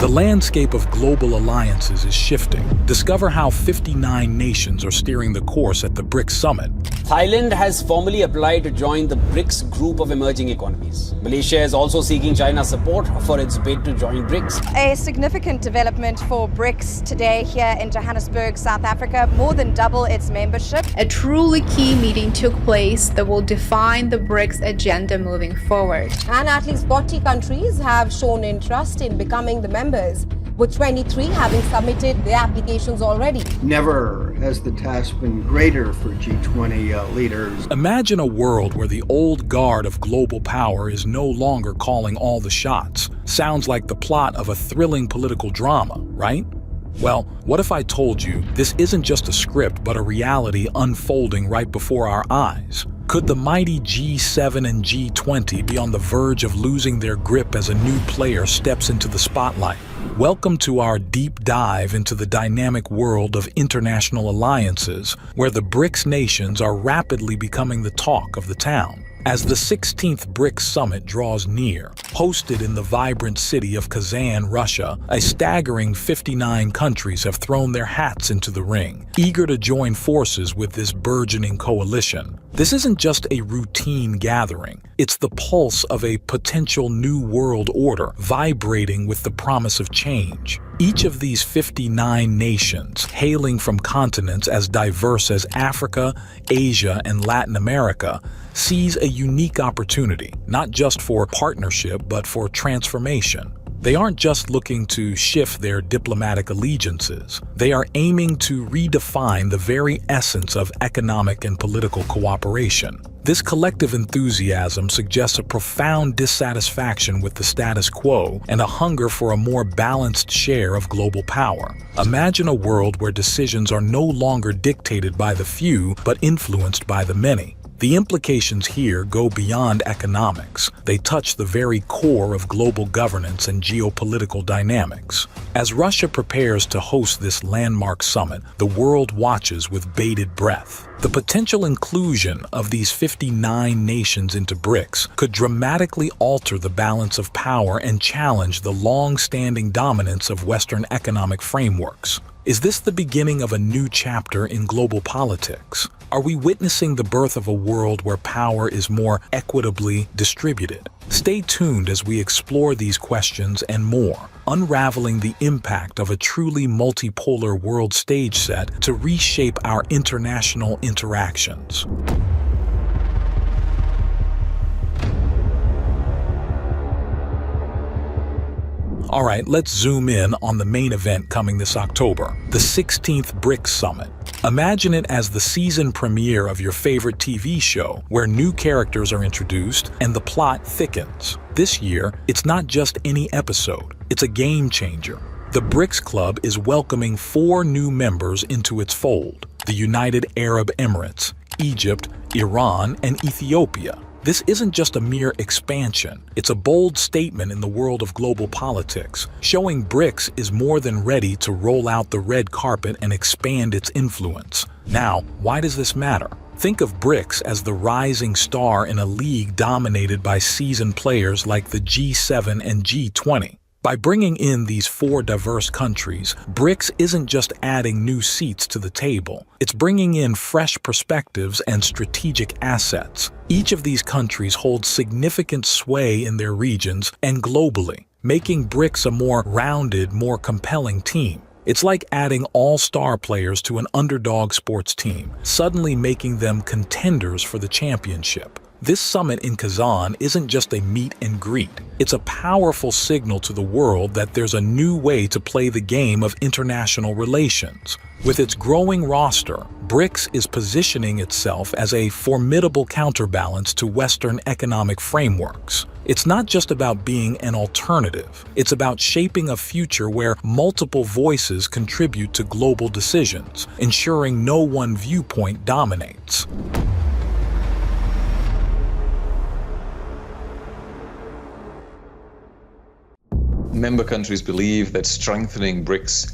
landscape of global alliances is shifting. Discover how 59 nations are steering the course at the BRICS summit. Thailand has formally applied to join the BRICS group of emerging economies. Malaysia is also seeking China's support for its bid to join BRICS. A significant development for BRICS today here in Johannesburg, South Africa, more than double its membership. A truly key meeting took place that will define the BRICS agenda moving forward. And at least 40 countries have shown interest in becoming the members, with 23 having submitted their applications already. Never has the task been greater for G20 leaders. Imagine a world where the old guard of global power is no longer calling all the shots. Sounds like the plot of a thrilling political drama, right? Well, what if I told you this isn't just a script but a reality unfolding right before our eyes? Could the mighty G7 and G20 be on the verge of losing their grip as a new player steps into the spotlight? Welcome to our deep dive into the dynamic world of international alliances, where the BRICS nations are rapidly becoming the talk of the town. As the 16th BRICS summit draws near, hosted in the vibrant city of Kazan, Russia, a staggering 59 countries have thrown their hats into the ring, eager to join forces with this burgeoning coalition. This isn't just a routine gathering, it's the pulse of a potential new world order vibrating with the promise of change. Each of these 59 nations, hailing from continents as diverse as Africa, Asia, and Latin America, sees a unique opportunity, not just for partnership, but for transformation. They aren't just looking to shift their diplomatic allegiances. They are aiming to redefine the very essence of economic and political cooperation. This collective enthusiasm suggests a profound dissatisfaction with the status quo and a hunger for a more balanced share of global power. Imagine a world where decisions are no longer dictated by the few, but influenced by the many. The implications here go beyond economics. They touch the very core of global governance and geopolitical dynamics. As Russia prepares to host this landmark summit, the world watches with bated breath. The potential inclusion of these 59 nations into BRICS could dramatically alter the balance of power and challenge the long-standing dominance of Western economic frameworks. Is this the beginning of a new chapter in global politics? Are we witnessing the birth of a world where power is more equitably distributed? Stay tuned as we explore these questions and more, unraveling the impact of a truly multipolar world stage set to reshape our international interactions. All right, let's zoom in on the main event coming this October, the 16th BRICS Summit. Imagine it as the season premiere of your favorite TV show, where new characters are introduced and the plot thickens. This year, it's not just any episode, it's a game changer. The BRICS Club is welcoming 4 new members into its fold: the United Arab Emirates, Egypt, Iran, and Ethiopia. This isn't just a mere expansion, it's a bold statement in the world of global politics, showing BRICS is more than ready to roll out the red carpet and expand its influence. Now, why does this matter? Think of BRICS as the rising star in a league dominated by seasoned players like the G7 and G20. By bringing in these 4 diverse countries, BRICS isn't just adding new seats to the table, it's bringing in fresh perspectives and strategic assets. Each of these countries holds significant sway in their regions and globally, making BRICS a more rounded, more compelling team. It's like adding all-star players to an underdog sports team, suddenly making them contenders for the championship. This summit in Kazan isn't just a meet and greet. It's a powerful signal to the world that there's a new way to play the game of international relations. With its growing roster, BRICS is positioning itself as a formidable counterbalance to Western economic frameworks. It's not just about being an alternative. It's about shaping a future where multiple voices contribute to global decisions, ensuring no one viewpoint dominates. Member countries believe that strengthening BRICS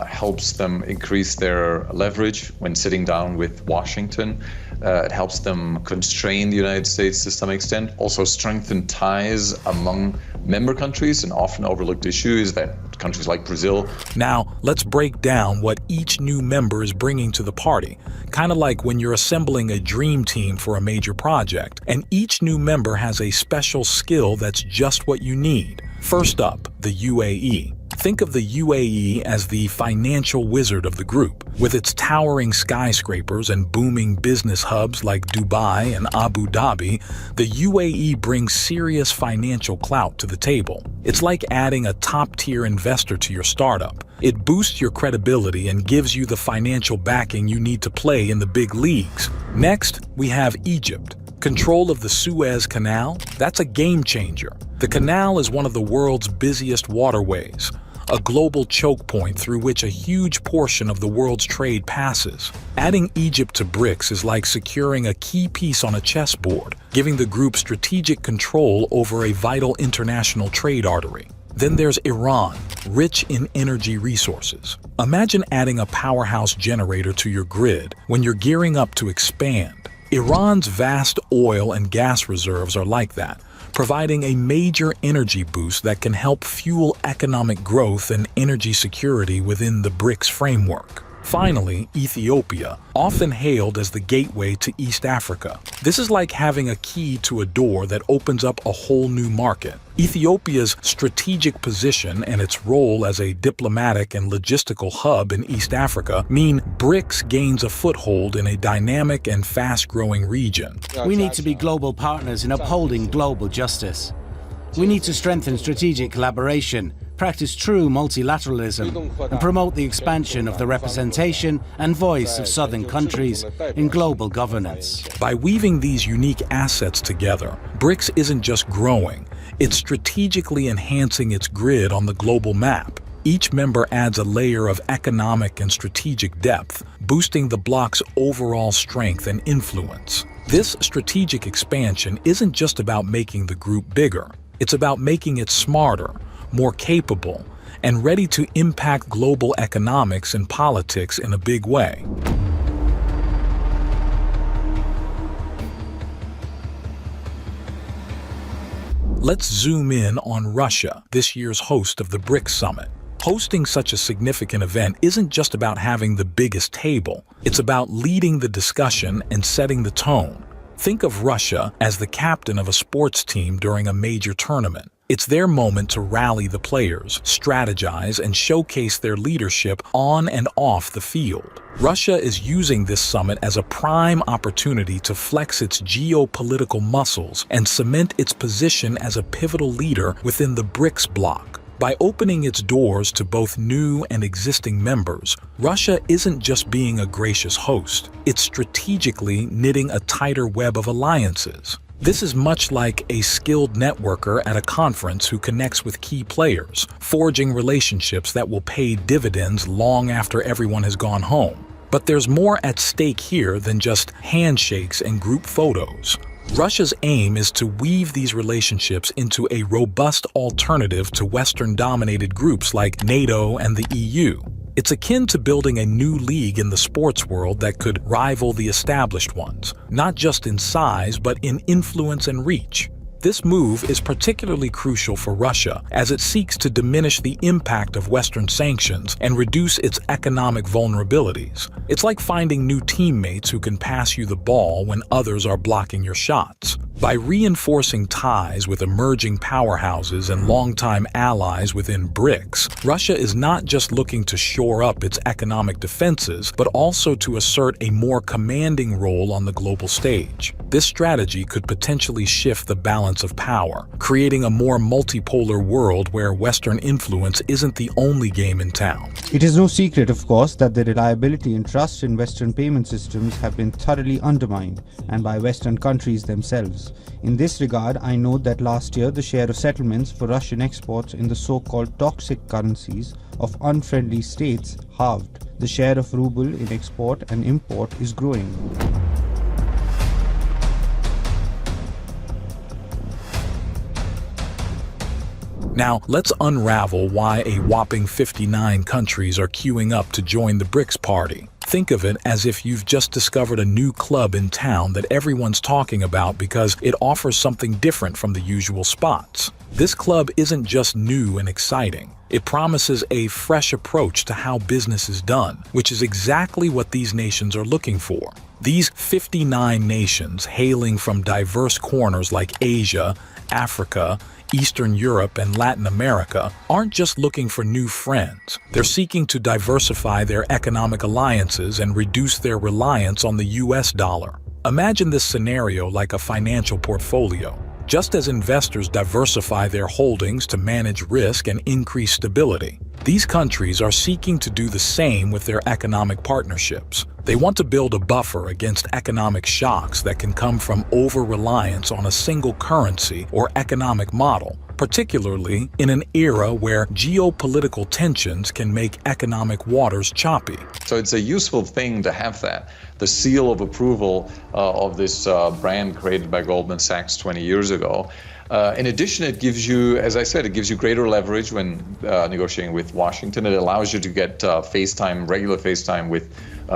helps them increase their leverage when sitting down with Washington. It helps them constrain the United States to some extent. Also strengthen ties among member countries. An often overlooked issue is that countries like Brazil. Now, let's break down what each new member is bringing to the party. Kind of like when you're assembling a dream team for a major project, and each new member has a special skill that's just what you need. First up, the UAE. Think of the UAE as the financial wizard of the group. With its towering skyscrapers and booming business hubs like Dubai and Abu Dhabi, the UAE brings serious financial clout to the table. It's like adding a top-tier investor to your startup. It boosts your credibility and gives you the financial backing you need to play in the big leagues. Next, we have Egypt. Control of the Suez Canal? That's a game changer. The canal is one of the world's busiest waterways, a global choke point through which a huge portion of the world's trade passes. Adding Egypt to BRICS is like securing a key piece on a chessboard, giving the group strategic control over a vital international trade artery. Then there's Iran, rich in energy resources. Imagine adding a powerhouse generator to your grid when you're gearing up to expand. Iran's vast oil and gas reserves are like that, providing a major energy boost that can help fuel economic growth and energy security within the BRICS framework. Finally, Ethiopia, often hailed as the gateway to East Africa. This is like having a key to a door that opens up a whole new market. Ethiopia's strategic position and its role as a diplomatic and logistical hub in East Africa mean BRICS gains a foothold in a dynamic and fast-growing region. We need to be global partners in upholding global justice. We need to strengthen strategic collaboration, practice true multilateralism, and promote the expansion of the representation and voice of southern countries in global governance. By weaving these unique assets together, BRICS isn't just growing, it's strategically enhancing its grid on the global map. Each member adds a layer of economic and strategic depth, boosting the bloc's overall strength and influence. This strategic expansion isn't just about making the group bigger, it's about making it smarter, more capable, and ready to impact global economics and politics in a big way. Let's zoom in on Russia, this year's host of the BRICS Summit. Hosting such a significant event isn't just about having the biggest table, it's about leading the discussion and setting the tone. Think of Russia as the captain of a sports team during a major tournament. It's their moment to rally the players, strategize, and showcase their leadership on and off the field. Russia is using this summit as a prime opportunity to flex its geopolitical muscles and cement its position as a pivotal leader within the BRICS bloc. By opening its doors to both new and existing members, Russia isn't just being a gracious host, it's strategically knitting a tighter web of alliances. This is much like a skilled networker at a conference who connects with key players, forging relationships that will pay dividends long after everyone has gone home. But there's more at stake here than just handshakes and group photos. Russia's aim is to weave these relationships into a robust alternative to Western-dominated groups like NATO and the EU. It's akin to building a new league in the sports world that could rival the established ones, not just in size but in influence and reach. This move is particularly crucial for Russia as it seeks to diminish the impact of Western sanctions and reduce its economic vulnerabilities. It's like finding new teammates who can pass you the ball when others are blocking your shots. By reinforcing ties with emerging powerhouses and longtime allies within BRICS, Russia is not just looking to shore up its economic defenses, but also to assert a more commanding role on the global stage. This strategy could potentially shift the balance of power, creating a more multipolar world where Western influence isn't the only game in town. It is no secret, of course, that the reliability and trust in Western payment systems have been thoroughly undermined, and by Western countries themselves. In this regard, I note that last year the share of settlements for Russian exports in the so-called toxic currencies of unfriendly states halved. The share of ruble in export and import is growing. Now, let's unravel why a whopping 59 countries are queuing up to join the BRICS party. Think of it as if you've just discovered a new club in town that everyone's talking about because it offers something different from the usual spots. This club isn't just new and exciting. It promises a fresh approach to how business is done, which is exactly what these nations are looking for. These 59 nations, hailing from diverse corners like Asia, Africa, Eastern Europe, and Latin America, aren't just looking for new friends. They're seeking to diversify their economic alliances and reduce their reliance on the US dollar. Imagine this scenario like a financial portfolio. Just as investors diversify their holdings to manage risk and increase stability, these countries are seeking to do the same with their economic partnerships. They want to build a buffer against economic shocks that can come from over-reliance on a single currency or economic model, particularly in an era where geopolitical tensions can make economic waters choppy. So it's a useful thing to have that. The seal of approval of this brand created by Goldman Sachs 20 years ago. In addition, it gives you, as I said, it gives you greater leverage when negotiating with Washington. It allows you to get FaceTime, regular FaceTime with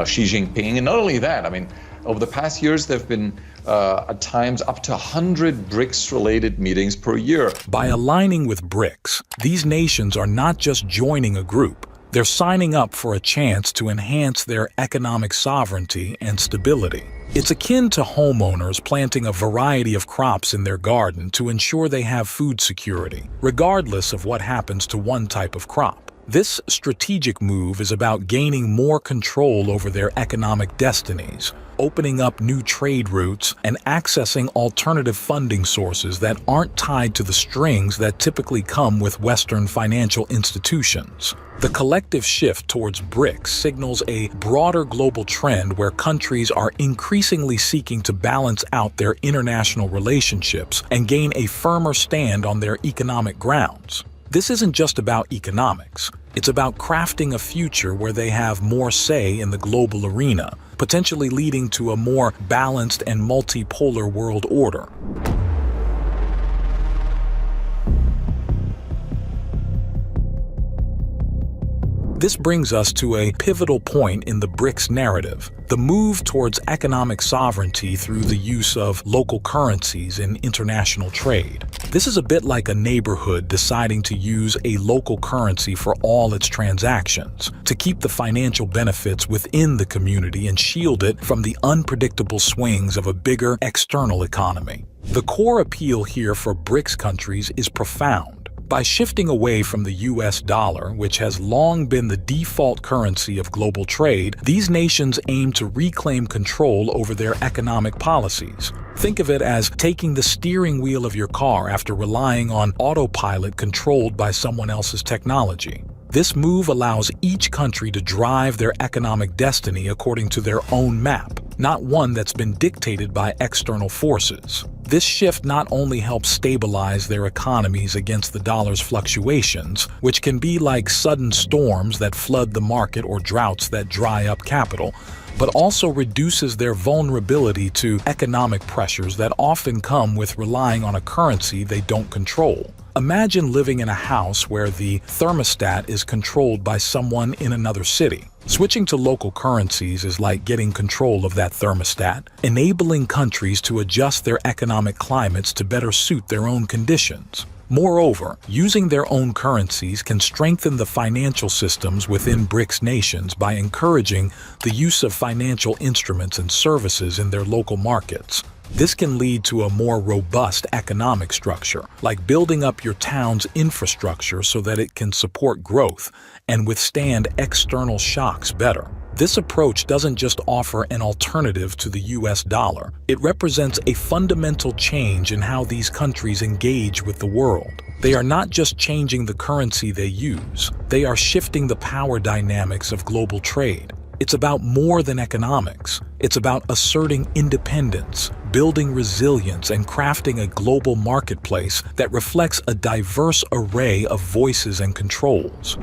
Xi Jinping. And not only that, I mean, over the past years, there have been at times up to 100 BRICS-related meetings per year. By aligning with BRICS, these nations are not just joining a group. They're signing up for a chance to enhance their economic sovereignty and stability. It's akin to homeowners planting a variety of crops in their garden to ensure they have food security, regardless of what happens to one type of crop. This strategic move is about gaining more control over their economic destinies, opening up new trade routes, and accessing alternative funding sources that aren't tied to the strings that typically come with Western financial institutions. The collective shift towards BRICS signals a broader global trend where countries are increasingly seeking to balance out their international relationships and gain a firmer stand on their economic grounds. This isn't just about economics. It's about crafting a future where they have more say in the global arena, potentially leading to a more balanced and multipolar world order. This brings us to a pivotal point in the BRICS narrative, the move towards economic sovereignty through the use of local currencies in international trade. This is a bit like a neighborhood deciding to use a local currency for all its transactions, to keep the financial benefits within the community and shield it from the unpredictable swings of a bigger external economy. The core appeal here for BRICS countries is profound. By shifting away from the US dollar, which has long been the default currency of global trade, these nations aim to reclaim control over their economic policies. Think of it as taking the steering wheel of your car after relying on autopilot controlled by someone else's technology. This move allows each country to drive their economic destiny according to their own map, not one that's been dictated by external forces. This shift not only helps stabilize their economies against the dollar's fluctuations, which can be like sudden storms that flood the market or droughts that dry up capital, but also reduces their vulnerability to economic pressures that often come with relying on a currency they don't control. Imagine living in a house where the thermostat is controlled by someone in another city. Switching to local currencies is like getting control of that thermostat, enabling countries to adjust their economic climates to better suit their own conditions. Moreover, using their own currencies can strengthen the financial systems within BRICS nations by encouraging the use of financial instruments and services in their local markets. This can lead to a more robust economic structure, like building up your town's infrastructure so that it can support growth and withstand external shocks better. This approach doesn't just offer an alternative to the US dollar. It represents a fundamental change in how these countries engage with the world. They are not just changing the currency they use, they are shifting the power dynamics of global trade. It's about more than economics. It's about asserting independence, building resilience, and crafting a global marketplace that reflects a diverse array of voices and controls.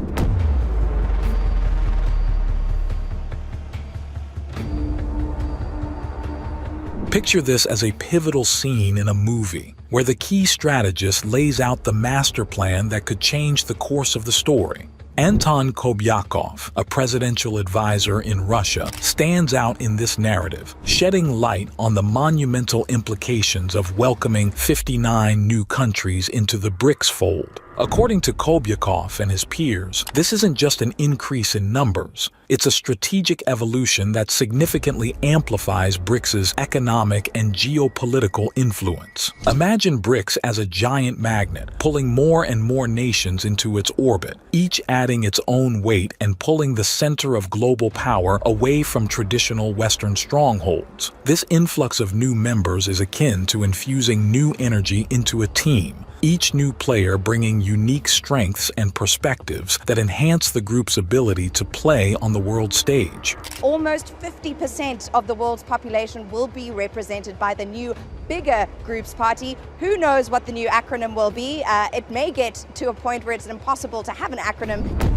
Picture this as a pivotal scene in a movie, where the key strategist lays out the master plan that could change the course of the story. Anton Kobyakov, a presidential advisor in Russia, stands out in this narrative, shedding light on the monumental implications of welcoming 59 new countries into the BRICS fold. According to Kobyakov and his peers, this isn't just an increase in numbers. It's a strategic evolution that significantly amplifies BRICS's economic and geopolitical influence. Imagine BRICS as a giant magnet, pulling more and more nations into its orbit, each adding its own weight and pulling the center of global power away from traditional Western strongholds. This influx of new members is akin to infusing new energy into a team, each new player bringing unique strengths and perspectives that enhance the group's ability to play on the world stage. Almost 50% of the world's population will be represented by the new, bigger group's party. Who knows what the new acronym will be? It may get to a point where it's impossible to have an acronym.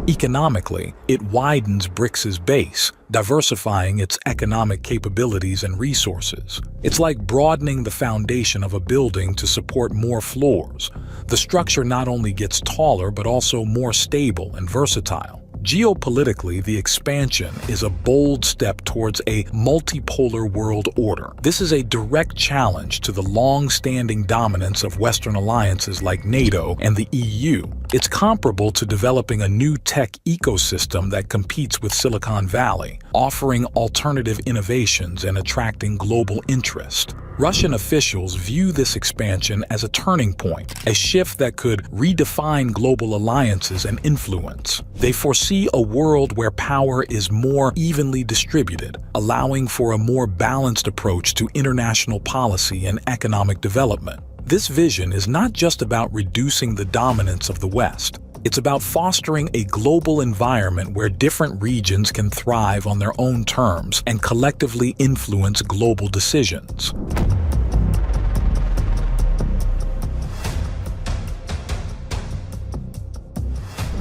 Economically, it widens BRICS's base, diversifying its economic capabilities and resources. It's like broadening the foundation of a building to support more floors. The structure not only gets taller but also more stable and versatile. Geopolitically, the expansion is a bold step towards a multipolar world order. This is a direct challenge to the long-standing dominance of Western alliances like NATO and the EU. It's comparable to developing a new tech ecosystem that competes with Silicon Valley, offering alternative innovations and attracting global interest. Russian officials view this expansion as a turning point, a shift that could redefine global alliances and influence. They foresee a world where power is more evenly distributed, allowing for a more balanced approach to international policy and economic development. This vision is not just about reducing the dominance of the West. It's about fostering a global environment where different regions can thrive on their own terms and collectively influence global decisions.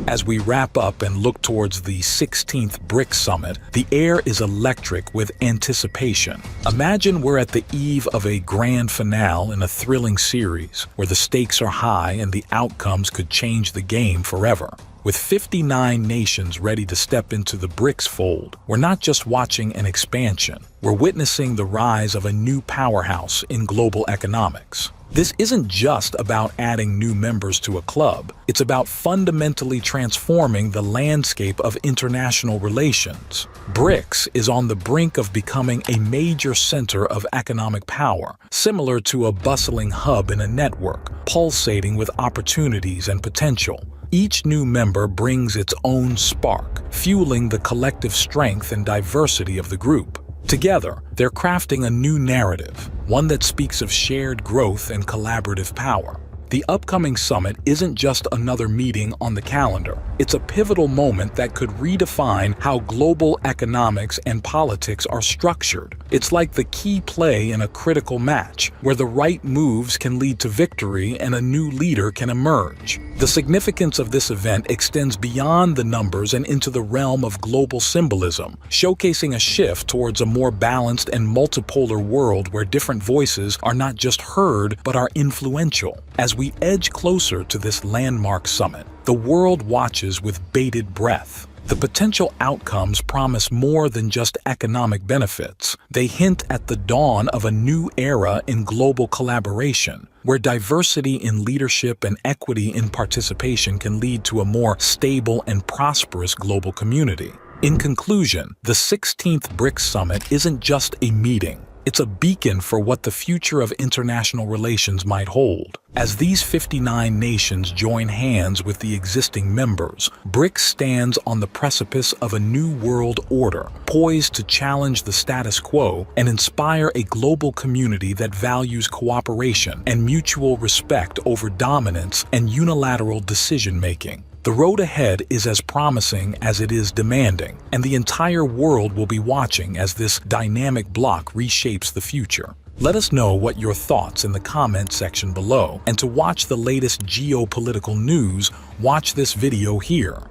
As we wrap up and look towards the 16th BRICS Summit, the air is electric with anticipation. Imagine we're at the eve of a grand finale in a thrilling series, where the stakes are high and the outcomes could change the game forever. With 59 nations ready to step into the BRICS fold, we're not just watching an expansion, we're witnessing the rise of a new powerhouse in global economics. This isn't just about adding new members to a club, it's about fundamentally transforming the landscape of international relations. BRICS is on the brink of becoming a major center of economic power, similar to a bustling hub in a network, pulsating with opportunities and potential. Each new member brings its own spark, fueling the collective strength and diversity of the group. Together, they're crafting a new narrative, one that speaks of shared growth and collaborative power. The upcoming summit isn't just another meeting on the calendar. It's a pivotal moment that could redefine how global economics and politics are structured. It's like the key play in a critical match, where the right moves can lead to victory and a new leader can emerge. The significance of this event extends beyond the numbers and into the realm of global symbolism, showcasing a shift towards a more balanced and multipolar world where different voices are not just heard but are influential. As we edge closer to this landmark summit, the world watches with bated breath. The potential outcomes promise more than just economic benefits. They hint at the dawn of a new era in global collaboration, where diversity in leadership and equity in participation can lead to a more stable and prosperous global community. In conclusion, the 16th BRICS Summit isn't just a meeting. It's a beacon for what the future of international relations might hold. As these 59 nations join hands with the existing members, BRICS stands on the precipice of a new world order, poised to challenge the status quo and inspire a global community that values cooperation and mutual respect over dominance and unilateral decision-making. The road ahead is as promising as it is demanding, and the entire world will be watching as this dynamic bloc reshapes the future. Let us know what your thoughts in the comment section below, and to watch the latest geopolitical news, watch this video here.